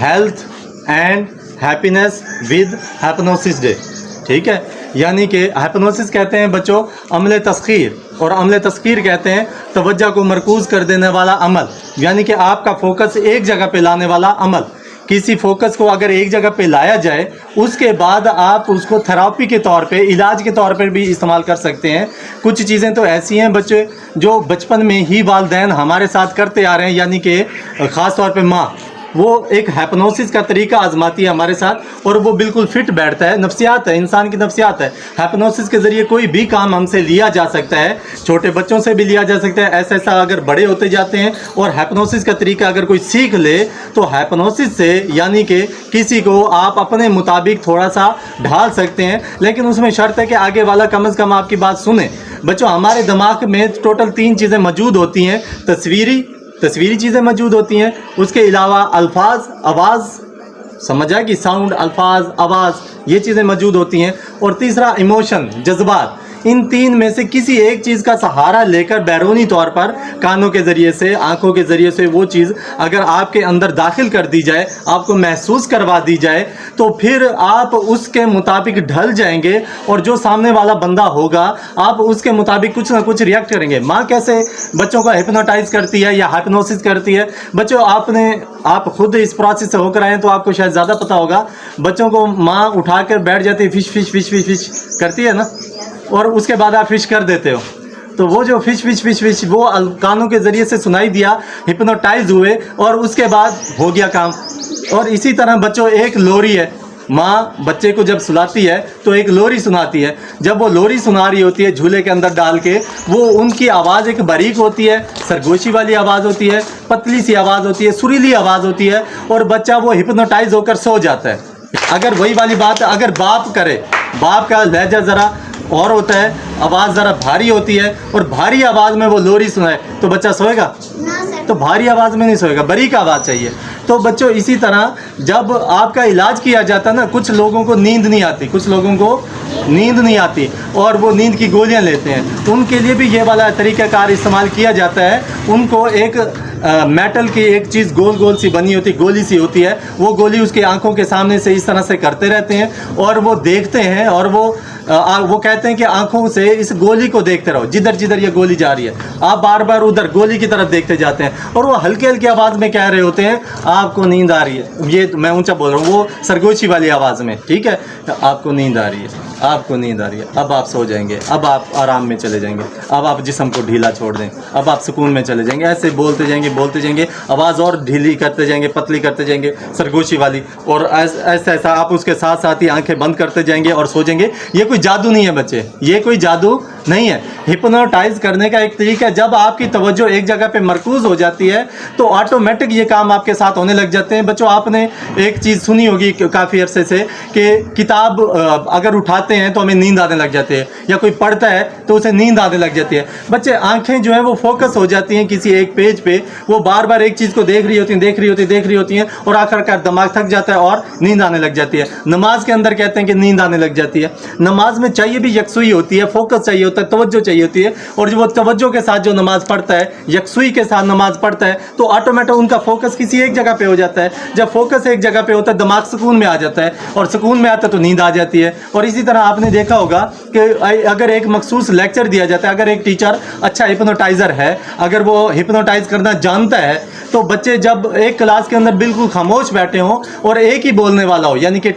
Health and happiness with hypnosis day, ठीक है। यानी कि हिप्नोसिस कहते हैं बच्चों अमल तस्खीर, और अमल तस्खीर कहते हैं तवज्जो को मरकूज़ कर देने वाला अमल, यानी कि आपका फोकस एक जगह पे लाने वाला अमल। किसी फोकस को अगर एक जगह पे लाया जाए, उसके बाद आप उसको थेरापी के तौर पे, इलाज के तौर पर भी इस्तेमाल कर सकते हैं। कुछ चीज़ें तो ऐसी हैं बच्चे जो बचपन में ही वालिदैन हमारे साथ करते आ रहे हैं, यानी कि ख़ास तौर पे माँ, वो एक हिप्नोसिस का तरीका आजमाती है हमारे साथ और वो बिल्कुल फिट बैठता है। नफ्सियात है, इंसान की नफ्सियात है। हिप्नोसिस के ज़रिए कोई भी काम हमसे लिया जा सकता है, छोटे बच्चों से भी लिया जा सकता है। ऐसा ऐसा अगर बड़े होते जाते हैं और हिप्नोसिस का तरीका अगर कोई सीख ले तो हिप्नोसिस से यानी कि किसी को आप अपने मुताबिक थोड़ा सा ढाल सकते हैं, लेकिन उसमें शर्त है कि आगे वाला कम अज़ कम आपकी बात सुने। बच्चों, हमारे दिमाग में टोटल 3 चीज़ें मौजूद होती हैं। तस्वीरी चीज़ें मौजूद होती हैं, उसके अलावा अल्फाज, आवाज़, समझ आया कि साउंड, अल्फाज, आवाज़, ये चीज़ें मौजूद होती हैं। और तीसरा इमोशन, जज्बात। इन 3 में से किसी एक चीज़ का सहारा लेकर बैरूनी तौर पर कानों के ज़रिए से, आँखों के ज़रिए से वो चीज़ अगर आपके अंदर दाखिल कर दी जाए, आपको महसूस करवा दी जाए, तो फिर आप उसके मुताबिक ढल जाएंगे और जो सामने वाला बंदा होगा आप उसके मुताबिक कुछ ना कुछ रिएक्ट करेंगे। माँ कैसे बच्चों को हिप्नोटाइज करती है या हिप्नोसिस करती है, बच्चों आप खुद इस प्रोसेस से होकर आए हैं तो आपको शायद ज़्यादा पता होगा। बच्चों को माँ उठा कर बैठ जाती है, fish fish fish fish fish करती है ना, और उसके बाद आप फिश कर देते हो, तो वो जो फिश फिश फिश फिश वो कानों के ज़रिए से सुनाई दिया, हिप्नोटाइज हुए और उसके बाद हो गया काम। और इसी तरह बच्चों एक लोरी है, माँ बच्चे को जब सुलाती है तो एक लोरी सुनाती है। जब वो लोरी सुना रही होती है झूले के अंदर डाल के, वो उनकी आवाज़ एक बारीक होती है, सरगोशी वाली आवाज़ होती है, पतली सी आवाज़ होती है, सुरीली आवाज़ होती है, और बच्चा वो हिप्नोटाइज होकर सो जाता है। अगर वही वाली बात अगर बाप करे, बाप का लहजा ज़रा और होता है, आवाज़ ज़रा भारी होती है और भारी आवाज़ में वो लोरी सुनाए तो बच्चा सोएगा? तो भारी आवाज़ में नहीं सोएगा, बारीक आवाज़ चाहिए। तो बच्चों इसी तरह जब आपका इलाज किया जाता है ना, कुछ लोगों को नींद नहीं आती, कुछ लोगों को नींद नहीं आती और वो नींद की गोलियां लेते हैं, तो उनके लिए भी ये वाला तरीक़ाकार इस्तेमाल किया जाता है। उनको एक मेटल की एक चीज़ गोल गोल सी बनी होती, गोली सी होती है, वो गोली उसके आंखों के सामने से इस तरह से करते रहते हैं और वो देखते हैं और वो कहते हैं कि आंखों से इस गोली को देखते रहो, जिधर जिधर ये गोली जा रही है आप बार बार उधर गोली की तरफ देखते जाते हैं। और वो हल्की हल्की आवाज़ में कह रहे होते हैं आपको नींद आ रही है, ये मैं ऊंचा बोल रहा हूँ, वो सरगोशी वाली आवाज़ में, ठीक है, आपको नींद आ रही है, आपको नींद आ रही है, अब आप सो जाएंगे, अब आप आराम में चले जाएंगे, अब आप जिस्म को ढीला छोड़ दें, अब आप सुकून में चले जाएंगे। ऐसे बोलते जाएंगे, आवाज़ और ढीली करते जाएंगे, पतली करते जाएंगे, सरगोशी वाली, और ऐसा आप उसके साथ साथ ही आंखें बंद करते जाएंगे और सो जाएंगे। ये कोई जादू नहीं है बच्चे, ये कोई जादू नहीं है। हिप्नोटाइज करने का एक तरीका है, जब आपकी तवज्जो एक जगह पे मरकूज हो जाती है तो ऑटोमेटिक ये काम आपके साथ होने लग जाते हैं। बच्चों, आपने एक चीज़ सुनी होगी काफ़ी अरसे से कि किताब अगर उठाते हैं तो हमें नींद आने लग जाती है, या कोई पढ़ता है तो उसे नींद आने लग जाती है। बच्चे, आंखें जो है वो फोकस हो जाती हैं किसी एक पेज पे, वो बार बार एक चीज़ को देख रही होती हैं और आखिरकार दिमाग थक जाता है और नींद आने लग जाती है। नमाज के अंदर कहते हैं कि नींद आने लग जाती है। नमाज में चाहिए भी यकसुई होती है, फोकस चाहिए होता है, तवज्जो चाहिए होती है, और जो वो तवज्जो के साथ जो नमाज पढ़ता है, यकसुई के साथ नमाज पढ़ता है, तो ऑटोमेटिक उनका फोकस किसी एक जगह पे हो जाता है। जब फोकस एक जगह पे होता है दिमाग सुकून में आ जाता है, और सुकून में आता है तो नींद आ जाती है। और इसी तरह आपने देखा होगा कि अगर एक मखसूस लेक्चर दिया जाता है, अगर एक टीचर अच्छा हिप्नोटाइजर है, अगर वो हिप्नोटाइज करना जानता है, तो बच्चे जब एक क्लास के अंदर बिल्कुल खामोश बैठे हों और एक ही बोलने वाला हो, यानी कि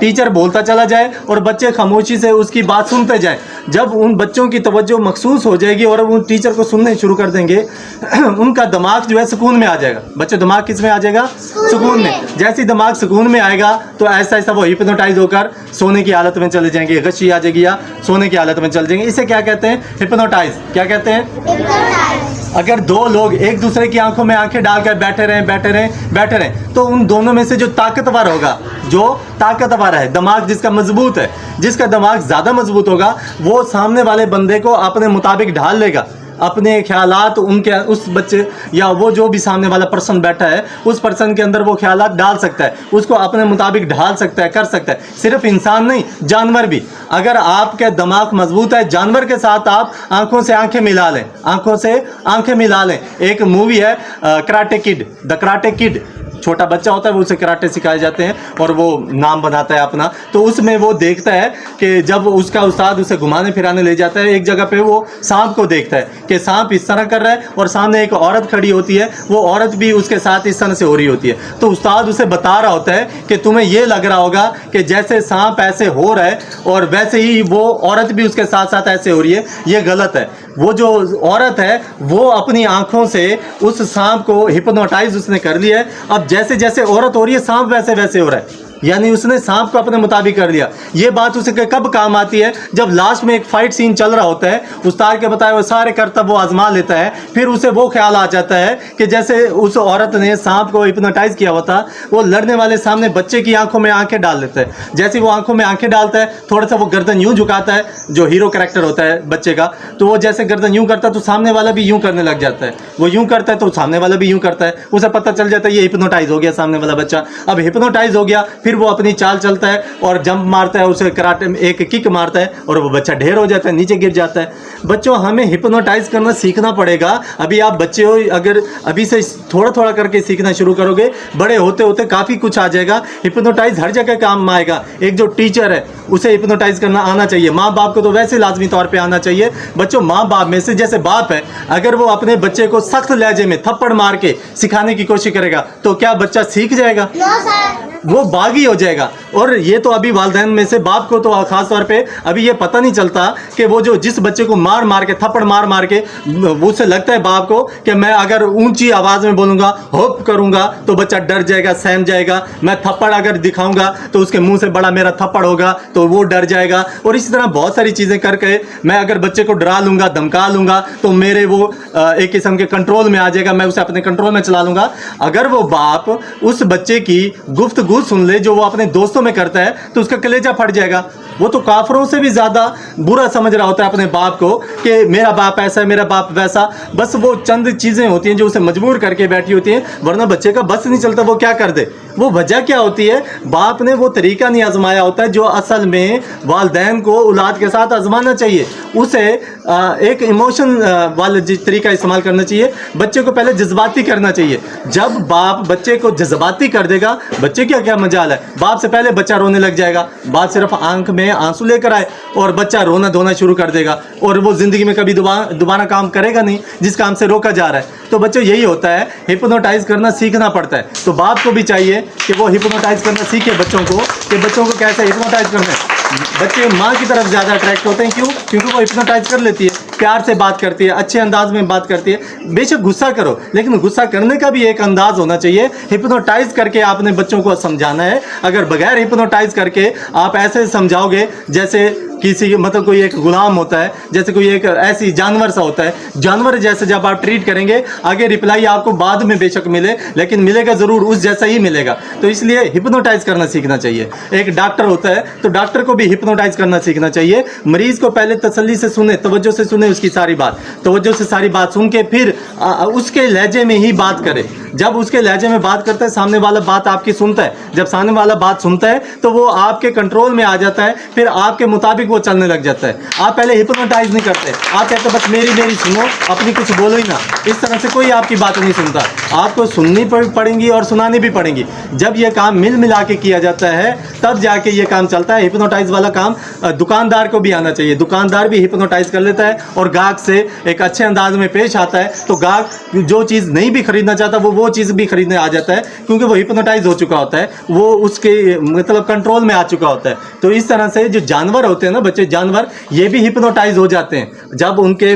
टीचर बोलता चला जाए और बच्चे खामोशी से उसकी बात सुनते जाएं, जब उन बच्चों की तवज्जो मखसूस हो जाएगी और वो टीचर को सुनने शुरू कर देंगे, उनका दिमाग जो है सुकून में आ जाएगा। बच्चे, दिमाग किस में आ जाएगा? सुकून में। जैसे ही दिमाग सुकून में आएगा तो ऐसा ऐसा वो हिप्नोटाइज होकर सोने की हालत में चले जाएंगे, गशी आ जाएगी या सोने की हालत में चले जाएंगे। इसे क्या कहते हैं? हिप्नोटाइज। क्या कहते हैं? अगर दो लोग एक दूसरे की आंखों में आंखें डालकर बैठे रहें तो उन दोनों में से जो ताकतवर है, दिमाग जिसका मजबूत है, जिसका दिमाग ज़्यादा मजबूत होगा, वो सामने वाले बंदे को अपने मुताबिक ढाल लेगा, अपने ख्यालात उनके उस बच्चे या वो जो भी सामने वाला पर्सन बैठा है उस पर्सन के अंदर वो ख्यालात डाल सकता है, उसको अपने मुताबिक ढाल सकता है, कर सकता है। सिर्फ इंसान नहीं, जानवर भी। अगर आपका दिमाग मजबूत है, जानवर के साथ आप आंखों से आंखें मिला लें। एक मूवी है karate kid, the karate kid, چھوٹا بچہ ہوتا ہے وہ اسے کراٹے سکھائے جاتے ہیں اور وہ نام بناتا ہے اپنا. تو اس میں وہ دیکھتا ہے کہ جب اس کا استاد اسے گھمانے پھرانے لے جاتا ہے ایک جگہ پہ وہ سانپ کو دیکھتا ہے کہ سانپ اس طرح کر رہا ہے اور سامنے ایک عورت کھڑی ہوتی ہے, وہ عورت بھی اس کے ساتھ اس طرح سے ہو رہی ہوتی ہے. تو استاد اسے بتا رہا ہوتا ہے کہ تمہیں یہ لگ رہا ہوگا کہ جیسے سانپ ایسے ہو رہا ہے اور ویسے ہی وہ عورت بھی اس کے ساتھ ساتھ ایسے ہو رہی ہے, یہ غلط ہے. وہ جو عورت ہے وہ اپنی آنکھوں سے اس سانپ کو ہپنوٹائز اس نے کر لیا ہے. اب جیسے جیسے عورت ہو رہی ہے سانپ ویسے ویسے ہو رہا ہے, یعنی اس نے سانپ کو اپنے مطابق کر لیا. یہ بات اسے کب کام آتی ہے؟ جب لاسٹ میں ایک فائٹ سین چل رہا ہوتا ہے, استاد کے بتائے وہ سارے کرتب وہ آزما لیتا ہے, پھر اسے وہ خیال آ جاتا ہے کہ جیسے اس عورت نے سانپ کو ہپنوٹائز کیا ہوا تھا, وہ لڑنے والے سامنے بچے کی آنکھوں میں آنکھیں ڈال دیتا ہے. جیسے وہ آنکھوں میں آنکھیں ڈالتا ہے تھوڑا سا وہ گردن یوں جھکاتا ہے, جو ہیرو کریکٹر ہوتا ہے بچے کا, تو وہ جیسے گردن یوں کرتا ہے تو سامنے والا بھی یوں کرنے لگ جاتا ہے, وہ یوں کرتا ہے تو سامنے والا بھی یوں کرتا ہے. اسے پتہ چل جاتا ہے یہ ہپنوٹائز ہو گیا سامنے والا بچہ. اب ہپنوٹائز ہو گیا, پھر وہ اپنی چال چلتا ہے اور جمپ مارتا ہے, اسے کراٹے میں ایک کک مارتا ہے اور وہ بچہ ڈھیر ہو جاتا ہے, نیچے گر جاتا ہے. بچوں ہمیں ہپنوٹائز کرنا سیکھنا پڑے گا. ابھی آپ بچے ہو, اگر ابھی سے تھوڑا تھوڑا کر کے سیکھنا شروع کرو گے, بڑے ہوتے ہوتے کافی کچھ آ جائے گا. ہپنوٹائز ہر جگہ کام آئے گا. ایک جو ٹیچر ہے اسے ہپنوٹائز کرنا آنا چاہیے. ماں باپ کو تو ویسے لازمی طور پہ آنا چاہیے. بچوں ماں باپ میں سے جیسے باپ ہے, اگر وہ اپنے بچے کو سخت لہجے میں تھپڑ مار کے سکھانے کی کوشش کرے گا تو کیا بچہ سیکھ جائے گا؟ وہ باغی ہو جائے گا. اور یہ تو ابھی والدین میں سے باپ کو تو خاص طور پہ ابھی یہ پتہ نہیں چلتا کہ وہ جو جس بچے کو مار مار کے تھپڑ مار مار کے وہ سے لگتا ہے باپ کو کہ میں اگر اونچی آواز میں بولوں گا, ہوپ کروں گا تو بچہ ڈر جائے گا, سہم جائے گا. میں تھپڑ اگر دکھاؤں گا تو اس کے منہ سے بڑا میرا تھپڑ ہوگا تو وہ ڈر جائے گا. اور اسی طرح بہت ساری چیزیں کر کے میں اگر بچے کو ڈرا لوں گا, دھمکا لوں گا تو میرے وہ ایک قسم کے کنٹرول میں آ جائے گا, میں اسے اپنے کنٹرول میں چلا لوں گا. اگر وہ باپ اس بچے کی گفتگو سن لے جو وہ اپنے دوستوں میں کرتا ہے تو اس کا کلیجہ پھٹ جائے گا. وہ تو کافروں سے بھی زیادہ برا سمجھ رہا ہوتا ہے اپنے باپ کو کہ میرا باپ ایسا ہے, میرا باپ ویسا. بس وہ چند چیزیں ہوتی ہیں جو اسے مجبور کر کے بیٹھی ہوتی ہیں, ورنہ بچے کا بس نہیں چلتا وہ کیا کر دے. وہ وجہ کیا ہوتی ہے؟ باپ نے وہ طریقہ نہیں آزمایا ہوتا ہے جو اصل میں والدین کو اولاد کے ساتھ آزمانا چاہیے. اسے ایک ایموشن والا طریقہ استعمال کرنا چاہیے. بچے کو پہلے جذباتی کرنا چاہیے. جب باپ بچے کو جذباتی کر دے گا, بچے کیا مجال ہے, باپ سے پہلے بچہ رونے لگ جائے گا. باپ صرف آنکھ میں آنسو لے کر آئے اور بچہ رونا دھونا شروع کر دے گا, اور وہ زندگی میں کبھی دوبارہ کام کرے گا نہیں جس کام سے روکا جا رہا ہے. تو بچوں یہی ہوتا ہے, ہپنوٹائز کرنا سیکھنا پڑتا ہے. تو باپ کو بھی چاہیے کہ وہ ہپنوٹائز کرنا سیکھے بچوں کو, کہ بچوں کو کیسے ہپنوٹائز کرنا ہے. بچے ماں کی طرف زیادہ اٹریکٹ ہوتے ہیں. کیوں؟ کیونکہ وہ ہپنوٹائز کر لیتی ہے, پیار سے بات کرتی ہے, اچھے انداز میں بات کرتی ہے. بے شک غصہ کرو, لیکن غصہ کرنے کا بھی ایک انداز ہونا چاہیے. ہپنوٹائز کر کے آپ نے بچوں کو سمجھانا ہے. اگر بغیر ہپنوٹائز کر کے آپ ایسے سمجھاؤ گے جیسے کسی مطلب کوئی ایک غلام ہوتا ہے, جیسے کوئی ایک ایسی جانور سا ہوتا ہے, جانور جیسے جب آپ ٹریٹ کریں گے آگے رپلائی آپ کو بعد میں بے شک ملے, لیکن ملے گا ضرور اس جیسا ہی ملے گا. تو اس لیے ہپنوٹائز کرنا سیکھنا چاہیے. ایک ڈاکٹر ہوتا ہے تو ڈاکٹر کو بھی ہپنوٹائز کرنا سیکھنا چاہیے. مریض کو پہلے تسلی سے سنے, توجہ سے سنے اس کی ساری بات, توجہ سے ساری بات سن کے پھر اس کے لہجے میں ہی بات کرے. جب اس کے لہجے میں بات کرتا ہے سامنے والا بات آپ کی سنتا ہے, جب سامنے والا بات سنتا ہے تو وہ آپ کے کنٹرول میں آ جاتا ہے, پھر آپ کے مطابق وہ چلنے لگ جاتا ہے. آپ پہلے ہپنوٹائز نہیں کرتے, آپ کہتے بس میری سنو, اپنی کچھ بولو ہی نہ. اس طرح سے کوئی آپ کی بات نہیں سنتا. آپ کو سننی پڑیں گی اور سنانی بھی پڑیں گی. جب یہ کام ملا کے کیا جاتا ہے تب جا کے یہ کام چلتا ہے. ہپنوٹائز والا کام دکاندار کو بھی آنا چاہیے. دکاندار بھی ہپنوٹائز کر لیتا ہے اور گاہک سے ایک اچھے انداز میں پیش آتا ہے, تو گاہک جو چیز نہیں بھی خریدنا چاہتا وہ چیز بھی خریدنے آ جاتا ہے, کیونکہ وہ ہپنوٹائز ہو چکا ہوتا ہے, وہ اس کے مطلب کنٹرول میں آ چکا ہوتا ہے. تو اس طرح سے جو جانور ہوتے ہیں نا بچے, جانور یہ بھی ہپنوٹائز ہو جاتے ہیں جب ان کے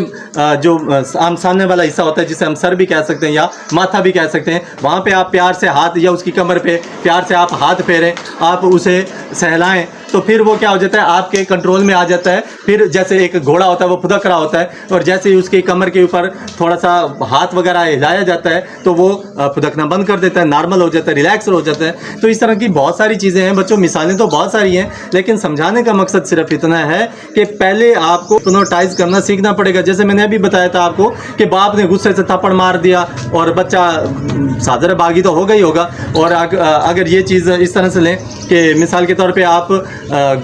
جو سامنے والا حصہ ہوتا ہے جسے ہم سر بھی کہہ سکتے ہیں یا ماتھا بھی کہہ سکتے ہیں, وہاں پہ آپ پیار سے ہاتھ, یا اس کی کمر پہ پیار سے آپ ہاتھ پھیریں, آپ اسے سہلائیں, تو پھر وہ کیا ہو جاتا ہے آپ کے کنٹرول میں آ جاتا ہے. پھر جیسے ایک گھوڑا ہوتا ہے وہ پھدک رہا ہوتا ہے, اور جیسے ہی اس کی کمر کے اوپر تھوڑا سا ہاتھ وغیرہ ہلایا جاتا ہے تو وہ پھدکنا بند کر دیتا ہے, نارمل ہو جاتا ہے, ریلیکس ہو جاتا ہے. تو اس طرح کی بہت ساری چیزیں ہیں بچوں. مثالیں تو بہت ساری ہیں, لیکن سمجھانے کا مقصد صرف اتنا ہے کہ پہلے آپ کو ہپنوٹائز کرنا سیکھنا پڑے گا. جیسے میں نے ابھی بتایا تھا آپ کو کہ باپ نے غصے سے تھپڑ مار دیا اور بچہ صادر باغی تو ہو گئی ہوگا. اور اگر یہ چیز اس طرح سے لیں کہ مثال کے طور پہ آپ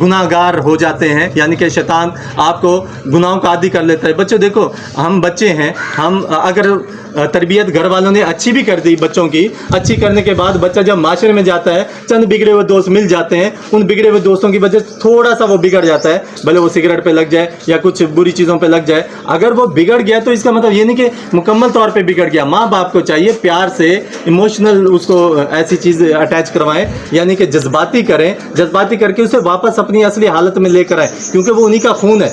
گناہ گار ہو جاتے ہیں, یعنی کہ شیطان آپ کو گناہوں کا عادی کر لیتا ہے. بچوں دیکھو, ہم بچے ہیں, ہم اگر तरबियत घर वालों ने अच्छी भी कर दी बच्चों की, अच्छी करने के बाद बच्चा जब माशरे में जाता है, चंद बिगड़े हुए दोस्त मिल जाते हैं, उन बिगड़े हुए दोस्तों की वजह से थोड़ा सा वो बिगड़ जाता है, भले वो सिगरेट पे लग जाए या कुछ बुरी चीज़ों पे लग जाए। अगर वो बिगड़ गया तो इसका मतलब ये नहीं कि मुकम्मल तौर पे बिगड़ गया। माँ बाप को चाहिए प्यार से इमोशनल उसको ऐसी चीज़ अटैच करवाएं, यानी कि जज्बाती करें, जज्बाती करके उसे वापस अपनी असली हालत में लेकर आए, क्योंकि वो उन्हीं का खून है।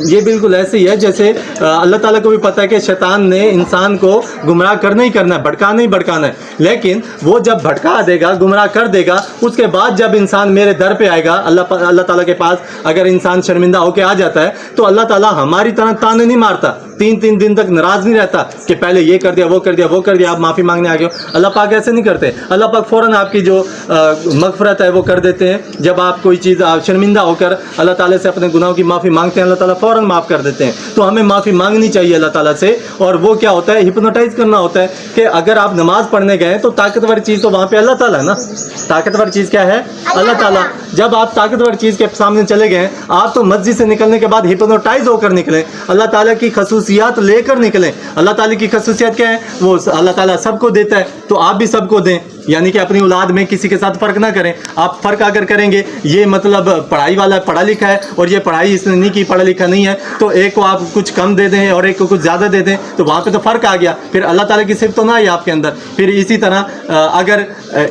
ये बिल्कुल ऐसे ही है जैसे अल्लाह ताला को भी पता है कि शैतान ने इंसान को गुमराह करना ही करना है, भटकाना ही भटकाना है, लेकिन वो जब भटका देगा, गुमराह कर देगा, उसके बाद जब इंसान मेरे दर पे आएगा, अल्लाह ताला के पास अगर इंसान शर्मिंदा होकर आ जाता है तो अल्लाह ताला हमारी तरह ताने नहीं मारता, 3 दिन तक नाराज नहीं रहता कि पहले ये कर दिया, वो कर दिया, वो कर दिया, आप माफ़ी मांगने आ गए हो। अल्लाह पाक ऐसे नहीं करते। अल्लाह पाक फ़ौरन आपकी जो मगफरत है वो कर देते हैं। जब आप कोई चीज़ आप शर्मिंदा होकर अल्लाह ताला से अपने गुनाहों की माफ़ी मांगते हैं, अल्लाह ताला फ़ौरन माफ़ कर देते हैं। तो हमें माफ़ी मांगनी चाहिए अल्लाह ताला से। और वो क्या होता है, हिप्नोटाइज करना होता है कि अगर आप नमाज़ पढ़ने गए तो ताकतवर चीज़ तो वहाँ पे अल्लाह ताला है ना। ताकतवर चीज़ क्या है? अल्लाह ताला। जब आप ताकतवर चीज़ के सामने चले गए, आप तो मस्जिद से निकलने के बाद हिप्नोटाइज होकर निकलें, अल्लाह ताला की खसूसियात लेकर निकलें। अल्लाह ताला की खसूसियात क्या है? वो अल्लाह ताला सबको देता है, तो आप भी सबको दें, यानी कि अपनी औलाद में किसी के साथ फ़र्क ना करें। आप फ़र्क अगर करेंगे, ये मतलब पढ़ाई वाला पढ़ा लिखा है और ये पढ़ाई इसने नहीं की, पढ़ा लिखा नहीं है, तो एक को आप कुछ कम दे दें और एक को कुछ ज़्यादा दे दें, तो वहाँ पे तो फ़र्क आ गया, फिर अल्लाह ताला की सिफ़त तो ना आई आपके अंदर। फिर इसी तरह अगर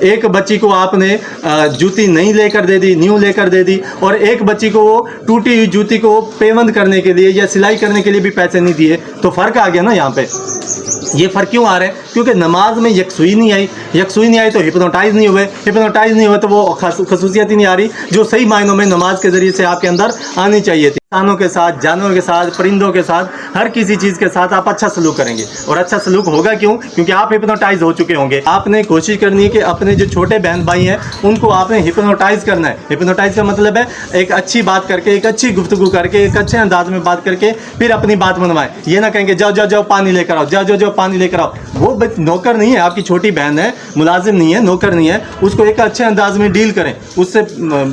एक बच्ची को आपने जूती नहीं लेकर दे दी, न्यू लेकर दे दी, और एक बच्ची को वो टूटी हुई जूती को पेवंद करने के लिए या सिलाई करने के लिए भी पैसे नहीं दिए, तो फ़र्क आ गया ना यहाँ पे। ये फ़र्क क्यों आ रहा है? क्योंकि नमाज में यकसुई नहीं आई, यकसुई नहीं आई तो हिप्नोटाइज नहीं हुए, हिप्नोटाइज नहीं हुए तो वो खसूसियत ही नहीं आ रही जो सही मायनों में नमाज के ज़रिए से आपके अंदर आनी चाहिए थी। इंसानों के साथ, जानवरों के साथ, परिंदों के साथ, हर किसी चीज़ के साथ आप अच्छा सलूक करेंगे। और अच्छा सलूक होगा क्यों? क्योंकि आप हिप्नोटाइज हो चुके होंगे। आपने कोशिश करनी है कि अपने जो छोटे बहन भाई हैं उनको आपने हिप्नोटाइज करना है। हिप्नोटाइज का मतलब है एक अच्छी बात करके, एक अच्छी गुफ्तगू करके, एक अच्छे अंदाज में बात करके फिर अपनी बात मनवाएं। ये ना कहेंगे जाओ जाओ जाओ पानी लेकर आओ, जाओ जाओ जाओ पानी लेकर आओ। वो नौकर नहीं है, आपकी छोटी बहन है, मुलाजिम नहीं है, नौकर नहीं है, उसको एक अच्छे अंदाज में डील करें। उससे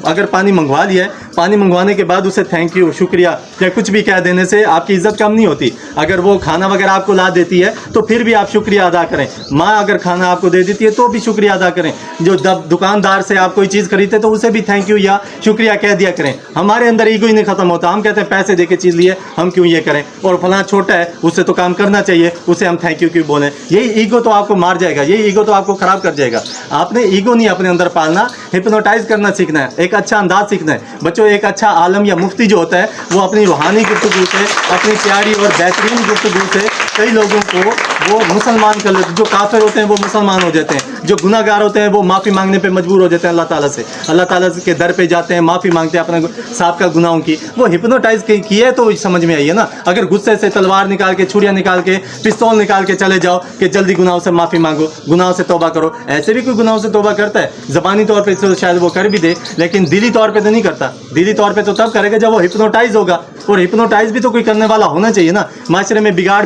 अगर पानी मंगवा लिया है, पानी मंगवाने के बाद उसे थैंक यू, शुक्रिया या कुछ भी कह देने से आपकी इज्जत कम नहीं होती। अगर वो खाना वगैरह आपको ला देती है तो फिर भी आप शुक्रिया अदा करें। माँ अगर खाना आपको दे देती है तो भी शुक्रिया अदा करें। जो दुकानदार से आप कोई चीज़ खरीदते तो उसे भी थैंक यू या शुक्रिया कह दिया करें। हमारे अंदर ईगो ही नहीं ख़त्म होता। हम कहते हैं पैसे दे के चीज़ लिए, हम क्यों ये करें, और फलां छोटा है उससे तो काम करना चाहिए, उसे हम थैंक यू क्यों बोलें। यही ईगो तो आपको मार जाएगा, यही ईगो तो आपको ख़राब कर जाएगा। आपने ईगो नहीं अपने अंदर पालना, हिप्नोटाइज करना सीखना है, एक अच्छा अंदाज सीखना है। बच्चों, एक अच्छा आलम या मुफ्ती जो होता है वो अपनी रूहानी गुफ्तगू से, अपनी प्यारी और बेहतरीन गुफ्तगू से कई लोगों को वो मुसलमान कर लेते हैं। जो काफिर होते हैं वो मुसलमान हो जाते हैं, जो गुनाहगार होते हैं वो माफ़ी मांगने पे मजबूर हो जाते हैं अल्लाह ताला से। अल्लाह ताला के दर पे जाते हैं, माफ़ी मांगते हैं अपने साबिक़ा गुनाहों की। वो हिप्नोटाइज की है तो समझ में आई है ना। अगर गुस्से से तलवार निकाल के, छुरियाँ निकाल के, पिस्तौल निकाल के चले जाओ कि जल्दी गुनाहों से माफ़ी मांगो, गुनाहों से तौबा करो, ऐसे भी कोई गुनाहों से तौबा करता है? ज़बानी तौर पर तो शायद वो कर भी दे, लेकिन दिली तौर पर तो नहीं करता। दिली तौर पर तो तब करेगा जब वो हिप्नोटाइज होगा, और हिप्नोटाइज भी तो कोई करने वाला होना चाहिए ना। माशरे में बिगाड़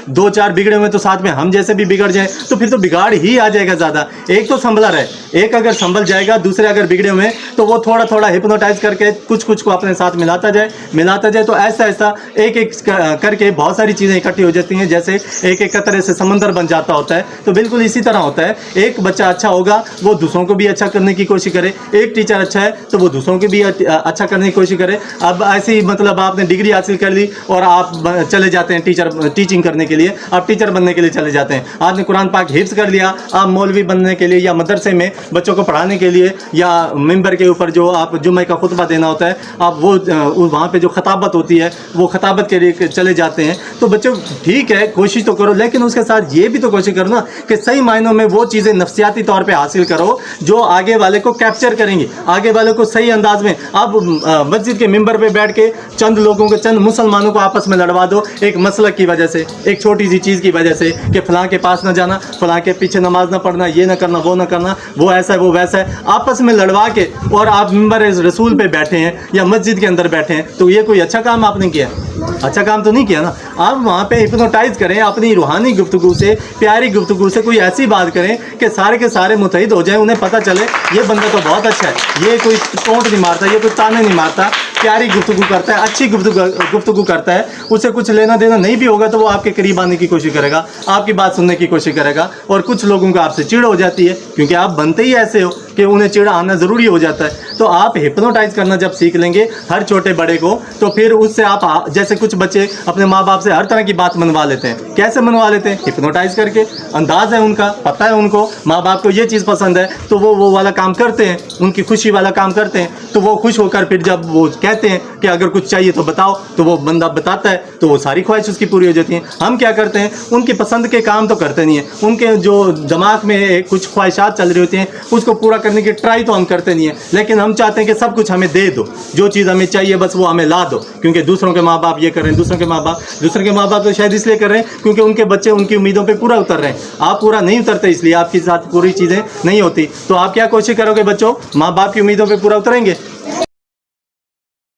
2-4 बिगड़े हुए तो साथ में हम जैसे भी बिगड़ जाए तो फिर तो बिगाड़ ही आ जाएगा ज़्यादा। एक तो संभला रहे, एक अगर संभल जाएगा, दूसरे अगर बिगड़े हुए तो वो थोड़ा थोड़ा हिप्नोटाइज करके कुछ को अपने साथ मिलाता जाए तो ऐसा ऐसा एक करके बहुत सारी चीज़ें इकट्ठी हो जाती हैं, जैसे एक कतरे से समंदर बन जाता होता है। तो बिल्कुल इसी तरह होता है। एक बच्चा अच्छा होगा वो दूसरों को भी अच्छा करने की कोशिश करे, एक टीचर अच्छा है तो वो दूसरों को भी अच्छा करने की कोशिश करे। अब ऐसी मतलब आपने डिग्री हासिल कर ली और आप चले जाते हैं टीचिंग करने के लिए, आप टीचर बनने के लिए चले जाते हैं। आपने कुरान पाक हिफ्ज़ कर लिया, आप मौलवी बनने के लिए या मदरसे में बच्चों को पढ़ाने के लिए या मिंबर के ऊपर जो आप जुम्मे का खुतबा देना होता है, आप वो वहाँ पे जो खताबत होती है वो खताबत के लिए चले जाते हैं। तो बच्चों ठीक है, कोशिश तो करो, लेकिन उसके साथ ये भी तो कोशिश करो ना कि सही मायनों में वो चीज़ें नफ्सियाती तौर पर हासिल करो जो आगे वाले को कैप्चर करेंगी, आगे वाले को सही अंदाज में। आप मस्जिद के मिंबर पर बैठ के चंद लोगों को, चंद मुसलमानों को आपस में लड़वा दो एक मसलक की वजह से, एक छोटी सी चीज़ की वजह से कि फलां के पास ना जाना, फलां के पीछे नमाज ना पढ़ना, ये ना करना, वो ना करना, वो ऐसा है वो वैसा है, आपस में लड़वा के, और आप मिंबर रसूल पे बैठे हैं या मस्जिद के अंदर बैठे हैं, तो ये कोई अच्छा काम आपने किया? अच्छा काम तो नहीं किया ना। आप वहाँ पे हिप्नोटाइज करें, अपनी रूहानी गुफ्तगू से, प्यारी गुफ्तगू से कोई ऐसी बात करें कि सारे के सारे मुतहिद हो जाएं, उन्हें पता चले ये बंदा तो बहुत अच्छा है, ये कोई टोंट नहीं मारता, ये कोई ताने नहीं मारता, प्यारी गुफ्तगू करता है, अच्छी गुफ्तगू करता है, उससे कुछ लेना देना नहीं भी होगा तो वो आपके करीब आने की कोशिश करेगा, आपकी बात सुनने की कोशिश करेगा। और कुछ लोगों को आपसे चिढ़ हो जाती है क्योंकि आप बनते ही ऐसे हो कि उन्हें चिढ़ आना ज़रूरी हो जाता है। तो आप हिप्नोटाइज करना जब सीख लेंगे हर छोटे बड़े को, तो फिर उससे आप, जैसे कुछ बच्चे अपने माँ बाप से हर तरह की बात मनवा लेते हैं। कैसे मनवा लेते हैं? हिप्नोटाइज करके। अंदाज है उनका, पता है उनको माँ बाप को ये चीज़ पसंद है तो वो वाला काम करते हैं, उनकी खुशी वाला काम करते हैं। तो वो खुश होकर फिर जब वो कहते हैं कि अगर कुछ चाहिए तो बताओ, तो वो बंदा बताता है तो वो सारी ख्वाहिश उसकी पूरी हो जाती है। हम क्या करते हैं, उनकी पसंद के काम तो करते नहीं है, उनके जो दिमाग में कुछ ख्वाहिशात चल रही होती हैं उसको पूरा करने की ट्राई तो हम करते नहीं है, लेकिन हम चाहते हैं कि सब कुछ हमें दे दो, जो चीज़ हमें चाहिए बस वो हमें ला दो। क्योंकि दूसरों के माँ बाप ये कर रहे हैं, दूसरों के माँ बाप तो शायद इसलिए कर रहे हैं क्योंकि उनके बच्चे उनकी उम्मीदों पे पूरा उतर रहे हैं। आप पूरा नहीं उतरते, इसलिए आपके साथ पूरी चीज़ें नहीं होती। तो आप क्या कोशिश करोगे बच्चों, माँ बाप की उम्मीदों पे पूरा उतरेंगे?